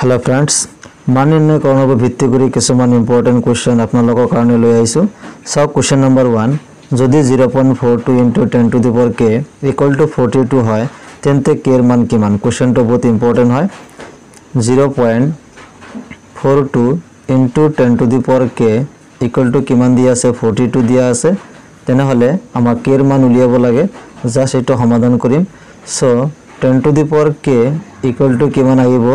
hello friends मान निर्णयकৰণৰ ওপৰত ভিত্তি কৰি কিছুমান ইম্পৰ্টেন্ট কোৱেশ্চন আপোনালোকৰ কাৰণে লৈ আহিছো সব কোৱেশ্চন নম্বৰ 1 যদি 0.42 into 10 to the power k equal to 42 হয় তেন্তে k এর মান কিমান কোৱেশ্চনটো বহুত ইম্পৰ্টেন্ট হয় 0.42 into 10 to the power k equal to কিমান দিয়া আছে 42 দিয়া আছে তেনে হলে আমাৰ k এৰ মান উলিয়াব লাগে জাস্ট এটা সমাধান কৰিম so 10 to the power k equal to কিমান আহিব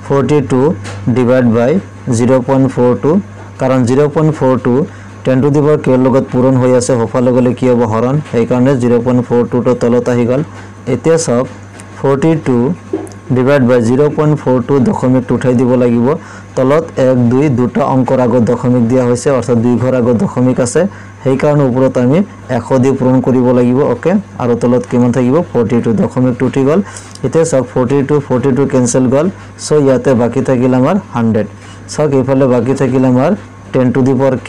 42 divided by 0.42 कारण 0.42 10 to the power k লগত পূৰণ হৈ আছে হফালে গলে কি হ'ব হৰণ এই কাৰণে 0.42 টো তলত আহি গল এতিয়া সব 42 divided by 0.42 দশমিক উঠাই দিব লাগিব তলত 1 2 দুটা অংকৰ আগত দশমিক দিয়া হৈছে অৰ্থাৎ দুই ঘৰ আগত দশমিক আছে সেই কাৰণে ওপৰত আমি 100 দি পূৰণ কৰিব লাগিব ওকে আৰু তলত কিমান থাকিব 42 দশমিক উঠি গল এতিয়া সব 42 ক্যান্সেল গল সো ইয়াতে বাকি থাকিল আমাৰ 100 সব এইফালে বাকি থাকিল আমাৰ 10 to the power k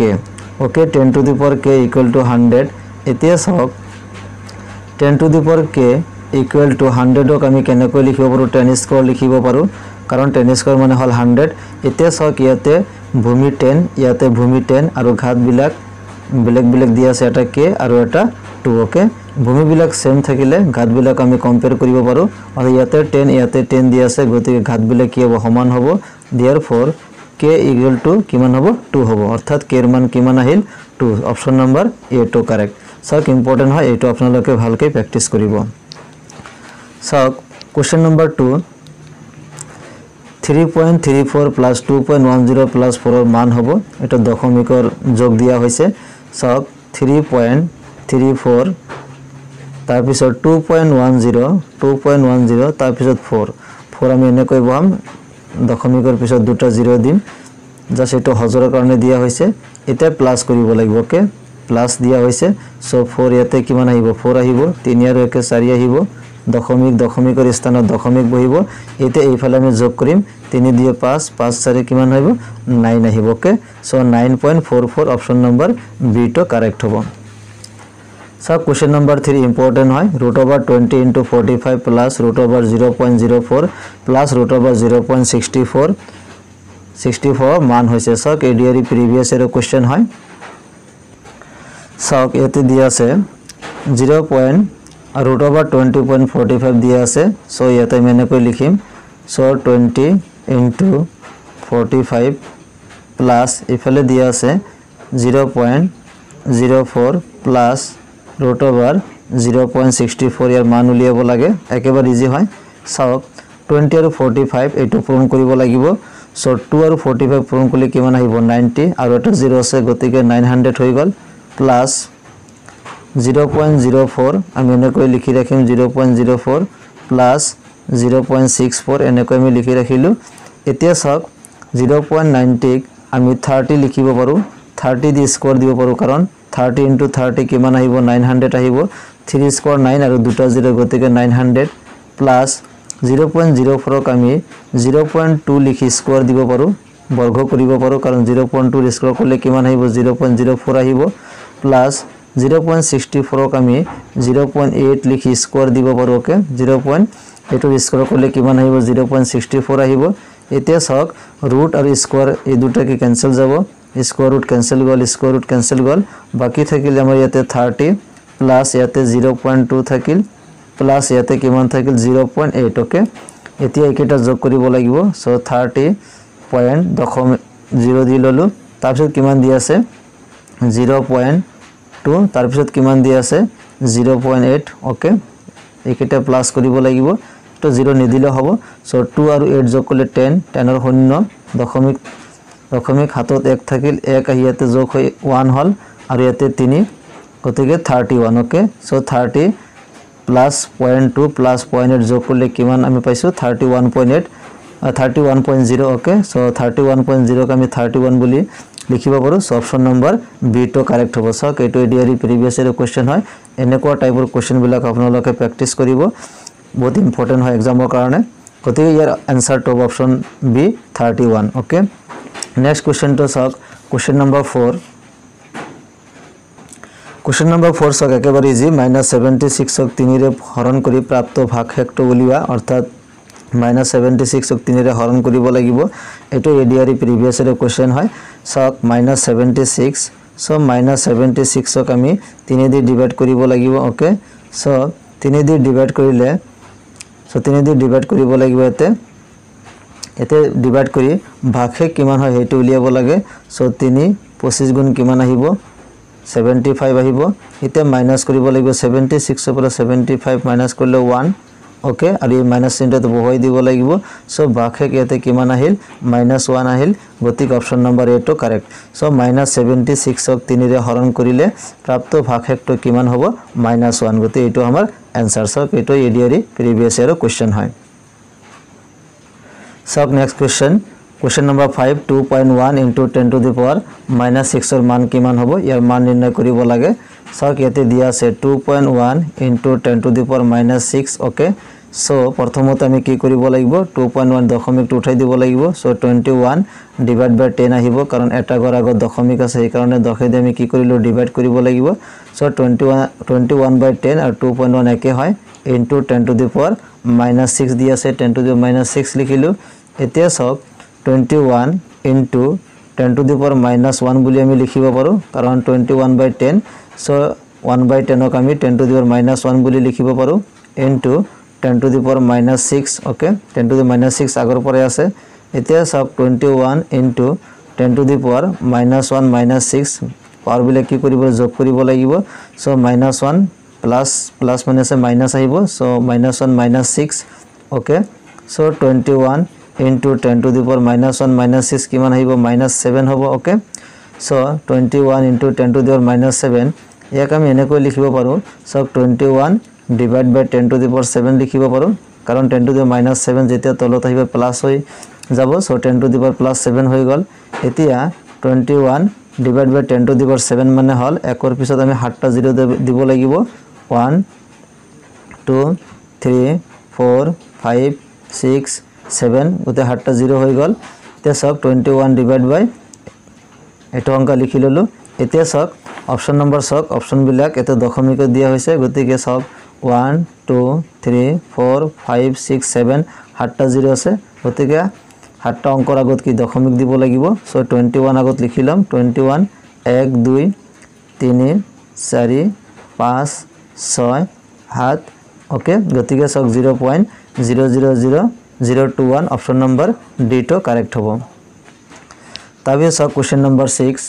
okay 10 to the power k equal to 100 এতিয়া সব 10 to the power k equal to 100 ক আমি কেনেকৈ লিখিব পাৰো 10 স্কয়াৰ লিখিব পাৰো কাৰণ 10 স্কয়ার মানে হল 100 এতিয়া সব ইয়াতে ভূমি 10 ইয়াতে ভূমি 10 আৰু ঘাত বিলাক বেলেগ দিয়া আছে এটা k আৰু এটা 2 ওকে ভূমি বিলাক সেম থাকিলে ঘাত বিলাক আমি কম্পেয়ার কৰিব পাৰো আৰু ইয়াতে 10 দিয়া আছে গতিকে ঘাত বিলাক কি হ'ব সমান হ'ব therefore k equal to কিমান হ'ব 2 হ'ব অর্থাৎ k এর মান কিমান আহিল 2 অপশন নাম্বার এ তো কারেক্ট সব ইম্পর্টেন্ট হয় এটো আপোনালোকে ভালকৈ প্র্যাকটিস কৰিব সব কোশ্চেন নাম্বার 2 3.34 plus 2.10 plus 4 এর মান হ'ব এটা দশমিকৰ যোগ দিয়া হৈছে সব 3.34 তাৰ পিছত 2.10 তাৰ পিছত 4 আমি এনে কৈ বহাম দশমিকৰ পিছত দুটা 0 দিম জাস্ট এটো হজৰৰ কাৰণে দিয়া হৈছে এটা প্লাস কৰিব লাগিব ওকে প্লাস দিয়া হৈছে সো 4 ইয়াতে কিমান আহিব 4 আহিব 3 আৰু 1 4 আহিব দশমিকৰ স্থানত দশমিক বহিব এতে এইফালে আমি যোগ কৰিম 3 দিয়ে 5 5 4 কিমান আহিব 9 আহিব okay so 9.44 option number B তো কারেক্ট হ'ব सब क्वेश्चन नंबर 3 इंपोर्टेंट है √20 into 45 plus √0.04 plus √0.64 मान होइसे सब एडीआरई प्रीवियस एर क्वेश्चन है सब एते दिया আছে 0.20.45 दिया আছে सो एते मैंने कोई लिखिम सो 20 into 45 plus इफाले दिया আছে 0.04 plus √0.64 ইয়াৰ মান উলিয়াব লাগে একেবাৰে ইজি হয় সব 20 আৰু 45 এটো পূৰণ কৰিব লাগিব সো 2 আৰু 45 পূৰণ কৰিলে কিমান আহিব 90 আৰু এটা 0 আছে গতিকে 900 হৈ গল প্লাস 0.04 আমি এনেকৈ লিখি ৰাখিম 0.04 প্লাস 0.64 এনেকৈ আমি লিখি ৰাখিলো এতিয়া সব 0.90 আমি 30 লিখিব পাৰো 30 দি স্কয়াৰ দিব পাৰো কাৰণ 30 into 30 কিমান আহিব 900 আহিব 3 স্কয়াৰ 9 আৰু দুটা 0 গতিকে 900 প্লাস 0.04 ক আমি 0.2 লিখি স্কয়ার দিব পাৰো বৰ্গ কৰিব পাৰো কাৰণ 0.2 স্কয়াৰ কৰিলে কিমান আহিব 0.04 আহিব প্লাস 0.64 ক আমি 0.8 লিখি স্কয়ার দিব পাৰো ওকে 0.8 স্কয়াৰ কৰিলে কিমান আহিব 0.64 আহিব এতিয়া সক ৰুট আৰু স্কয়ার এই দুটা কি ক্যান্সেল যাব स्क्वायर रूट कैंसिल गल बाकी থাকিল আমাৰ ইয়াতে 30 প্লাস ইয়াতে 0.2 থাকিল প্লাস ইয়াতে কিমান থাকিল 0.8 ওকে এতিয়া একেটা যোগ কৰিব লাগিব সো 30.0 দি ললো তাৰ পিছত কিমান দি আছে 0.2 তাৰ পিছত কিমান দি আছে 0.8 ওকে একেটা প্লাস কৰিব লাগিব তো 0 নিদিলে হ'ব সো 2 আৰু 8 যোগ কৰিলে 10 10 এর 0 দশমিক হাতত 1 থাকিল 1 আহিয়াতে যোগ হৈ 1 হল আৰু ইয়াতে 3 গতিকে 31 ওকে সো 30 প্লাস 0.2 প্লাস 0.8 যোগ কৰিলে কিমান আমি পাইছো 31.0 ওকে সো 31.0 ক আমি 31 বুলি লিখিব পাৰো সো অপশন নাম্বাৰ বি তো কাৰেক্ট হ'ব সক এটো এডিআৰই প্ৰিভিয়াস এৰ কোশ্চেন হয় এনেকুৱা টাইপৰ কোশ্চেন বিলাক আপোনালোকে প্ৰ্যাকটিস কৰিব বহুত ইম্পৰ্টেন্ট হয় এক্সামৰ কাৰণে গতিকে ইয়াৰ আনসার তো option B 31 okay next question तो सक क्वेश्चन नंबर 4 क्वेश्चन नंबर 4 सक एकेबारे इजी -76 क 3 रे हरण करी प्राप्त भागफल उलिया अर्थात -76 ক 3 ৰে হৰণ কৰিব লাগিব এটো এডিআৰই প্ৰিভিয়াস ইয়াৰ কোশ্চেন হয় সক -76 সো -76 ক আমি 3 দি ডিভাইড কৰিব লাগিব ওকে সো 3 দি ডিভাইড কৰিলে সো 3 দি ডিভাইড কৰিব লাগিব এতে ডিভাইড কৰি ভাগশেষ কিমান হয় হেতু উলিয়াব লাগে সো 3 25 গুণ কিমান আহিব 75 আহিব ইতে মাইনাস কৰিব লাগিব 76 পৰা 75 মাইনাস কৰিলে 1 ओके और ये माइनस चिन्ह तो बहुई দিব লাগিব सो ভাগশেষ ইয়াতে কিমান আহিল -1 আহিল গতিকে অপশন নম্বৰ এ তো কাৰেক্ট सो -76 ক 3 ৰে হৰণ কৰিলে প্ৰাপ্ত ভাগশেষটো কিমান হ'ব -1 গতি এটো আমাৰ आंसर সক এটো এডিআৰই প্ৰিভিয়াস ইয়াৰ কোশ্চেন হয় सक next question number 5 2.1 into 10 to the power -6 ৰ মান কিমান হ'ব ইয়াৰ মান নিৰ্ণয় কৰিব লাগে সক ইয়াতে দিয়া আছে 2.1 into 10 to the power -6 okay so প্ৰথমতে আমি কি কৰিব লাগিব 2.1 দশমিকটো উঠাই দিব লাগিব সো 21 ডিভাইড বাই 10 আহিব কাৰণ এটা ঘৰ আগত দশমিক আছে এই কাৰণে দশে আমি কি কৰিলো ডিভাইড কৰিব লাগিব সো 21 by 10 আৰু 2.1 একে হয় into 10 to the power -6 দিয়া আছে 10 to the power -6 লিখিলো এতিয়া সক 21 into 10 to the power -1 বুলি আমি লিখিব পাৰো কাৰণ 21 by 10 so 1 by 10 ক আমি 10 to the power -1 বুলি লিখিব পাৰো into 10 to the power -6 okay 10 to the power -6 আগৰ পৰে আছে এতিয়া সব 21 into 10 to the power -1 -6 power বিলে কি কৰিব যোগ কৰিব লাগিব so -1 প্লাস মানে আছে মাইনাস আহিব so -1 -6 okay so 21 into 10 to the power -1 -6 কিমান আহিব -7 হ'ব okay so 21 into 10 to the power -7 ইয়াক আমি এনেকৈ লিখিব পাৰো সব 21 divide by 10 to the power 7 লিখিব পাৰো কাৰণ 10 to the power -7 যেতিয়া তলত আহিব প্লাস হৈ যাব so 10 to the power +7 হৈ গল এতিয়া 21 divide by 10 to the power 7 মানে হল একৰ পিছত আমি 7টা 0 দিব লাগিব 1 2 3 4 5 6 7 গতে 7টা 0 হৈ গল তে সব 21 ডিভাইড বাই এটো অংক লিখি ললো এতিয়া সব অপশন নম্বৰ সব অপশন বিলাক এতে দশমিক দিয়া হৈছে গতিকে সব 1 2 3 4 5 6 7 7টা 0 আছে গতিকে 7টা অংকৰ আগত কি দশমিক দিব লাগিব সো 21 আগত লিখিলাম 21 1 2 3 4 5 6 7 ओके गतिके सक 0.000021 ऑप्शन नंबर डी तो करेक्ट होबो तबे सक क्वेश्चन नंबर 6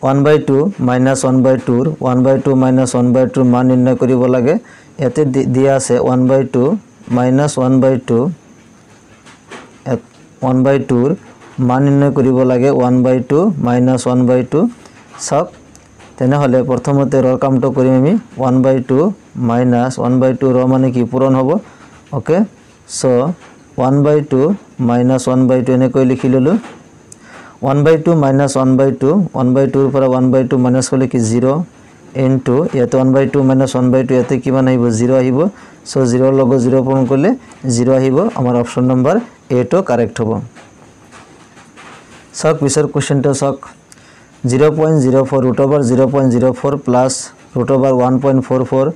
1/2 -1/2 1/2 -1/2 मान निर्णय करिব লাগে এতে দিয়া আছে 1/2 -1/2 1/2 মান নিৰ্ণয় কৰিব লাগে 1/2 -1/2 সক তেনে হলে প্ৰথমতে ৰ কামটো কৰিম আমি 1/2 -1/2 ৰ মানে কি পূৰণ হ'ব ওকে সো 1/2 -1/2 এনে কৈ লিখি ললো 1/2 -1/2 1/2 ৰ পৰা 1/2 মাইনাস কৰিলে কি 0 into ইয়াতে 1/2 -1/2 ইয়াতে কিমান আহিব 0 আহিব সো 0 ৰ লগত 0 পূৰণ কৰিলে 0 আহিব আমাৰ অপশন নম্বৰ এ তো কাৰেক্ট হ'ব সক পিছৰ কোশ্চেনটো সক 0.04 √0.04 plus √1.44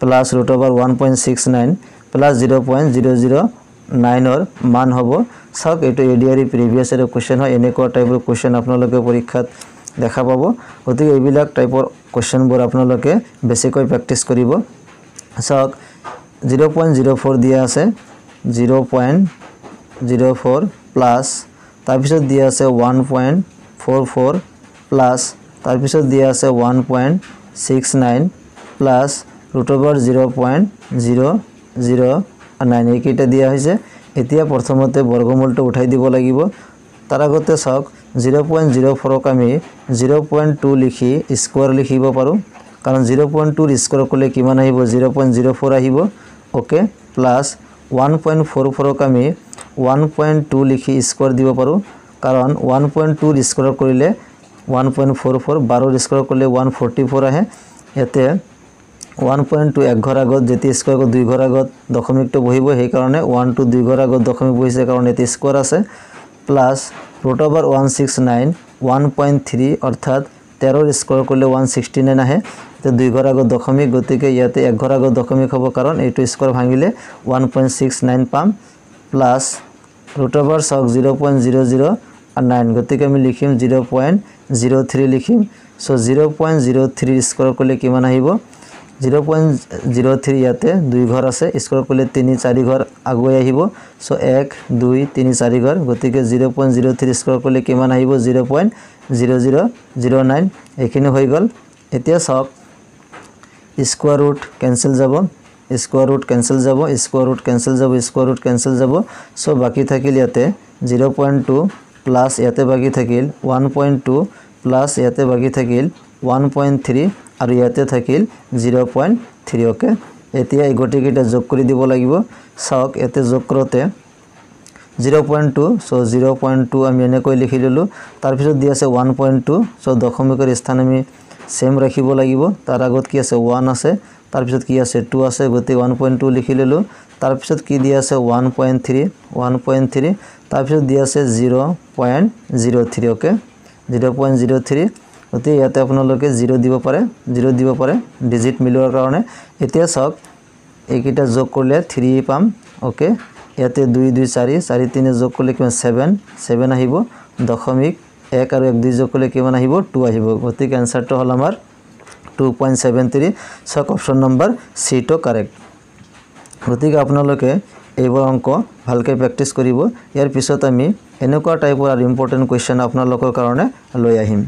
plus √1.69 plus 0.009 और मान হবো সক এটো এডিআরই প্রিভিয়াস এর কোশ্চেন হয় এনেকুৱা টাইপৰ কোশ্চেন আপোনালোকে পৰীক্ষাত দেখা পাবো গতিকে এইবিলাক টাইপৰ কোশ্চেন বোৰ আপোনালোকে বেছিকৈ প্ৰেক্টিস কৰিব সক 0.04 দিয়া আছে 0.04 প্লাস তাৰপিছত দিয়া আছে 1.44 প্লাস তাৰপিছত দিয়া আছে 1.69 প্লাস √0.009 এইকেইটা দিয়া হৈছে এতিয়া প্ৰথমতে বৰ্গমূলটো উঠাই দিব লাগিব তাৰ আগতে সক 0.04 ক আমি 0.2 লিখি স্কয়াৰ লিখিব পাৰো কাৰণ 0.2 ৰ স্কয়াৰ কৰিলে কিমান আহিব 0.04 আহিব ওকে প্লাস 1.44 ক আমি 1.2 লিখি স্কয়াৰ দিব পাৰো কাৰণ 1.2 ৰ স্কয়াৰ কৰিলে 1.44 12 ৰ স্কয়াৰ কৰিলে 144 আহে এতে 1.2 এক ঘৰ আগত যেতি স্কয়াৰ কো দুই ঘৰ আগত দশমিকটো বহিব সেই কাৰণে 1 2 দুই ঘৰ আগত দশমিক বহিছে কাৰণ এতে স্কয়াৰ আছে প্লাস √169 1.3 অৰ্থাৎ 13 স্কোয়ার করলে 169 আহে তো 2 ঘর আগত দশমিক গতিকে ইয়াতে 1 ঘর আগত দশমিক হব কারণ এইটো স্কোয়ার ভাঙিলে 1.69 পাম প্লাস √ ওভার সক 0.00 আর 9 গতিকে আমি লিখিম 0.03 লিখিম সো 0.03 স্কোয়ার করলে কিমান আহিব 0.03 ইয়াতে 2 ঘর আছে স্কোয়ার করলে 3 4 ঘর আগুৱাই আহিব সো 1 2 3 4 ঘর গতিকে 0.03 স্কোয়ার করলে কিমান আহিব 0.0009 এখিনি হৈ গল এতিয়া সক স্কোয়ার রুট ক্যান্সেল যাব স্কোয়ার রুট ক্যান্সেল যাব স্কোয়ার রুট ক্যান্সেল যাব স্কোয়ার রুট ক্যান্সেল যাব সো বাকি থাকিল ইয়াতে 0.2 প্লাস ইয়াতে বাকি থাকিল 1.2 প্লাস ইয়াতে বাকি থাকিল 1.3 আৰু ইয়াতে থাকিল 0.3 ওকে এতিয়া এই গটিকেটা যোগ কৰি দিব লাগিব সক এতে যোগ কৰতে 0.2 সো 0.2 আমি এনেকৈ লিখি ললো তাৰ পিছত দি আছে 1.2 সো দশমিকৰ স্থান আমি সেম ৰাখিব লাগিব তাৰ আগত কি আছে 1 আছে তাৰ পিছত কি আছে 2 আছে গতি 1.2 লিখি ললো তাৰ পিছত কি দি আছে 1.3 তাৰ পিছত দি আছে 0.03 ওকে 0.03 গতি ইয়াতে আপোনালোকে 0 দিব পাৰে ডিজিট মিলোৱাৰ কাৰণে এতিয়া সক এইকিটা যোগ কৰিলে 3 পাম ওকে ইয়াতে 2 2 4 4 3 যোগ কৰিলে কিমান 7 আহিব দশমিক 1 আৰু 1 2 যোগ কৰিলে কিমান আহিব 2 আহিব গতিকে আনসাৰটো হল আমাৰ 2.73 সক অপশন নম্বৰ সি টো কাৰেক্ট গতিকে আপোনালোকে এইবোৰ অংক ভালকৈ প্ৰেক্টিস কৰিব ইয়াৰ পিছত আমি এনেকুৱা টাইপৰ আৰু ইম্পৰ্টেন্ট কোৱেশ্চন আপোনালোকৰ কাৰণে লৈ আহিম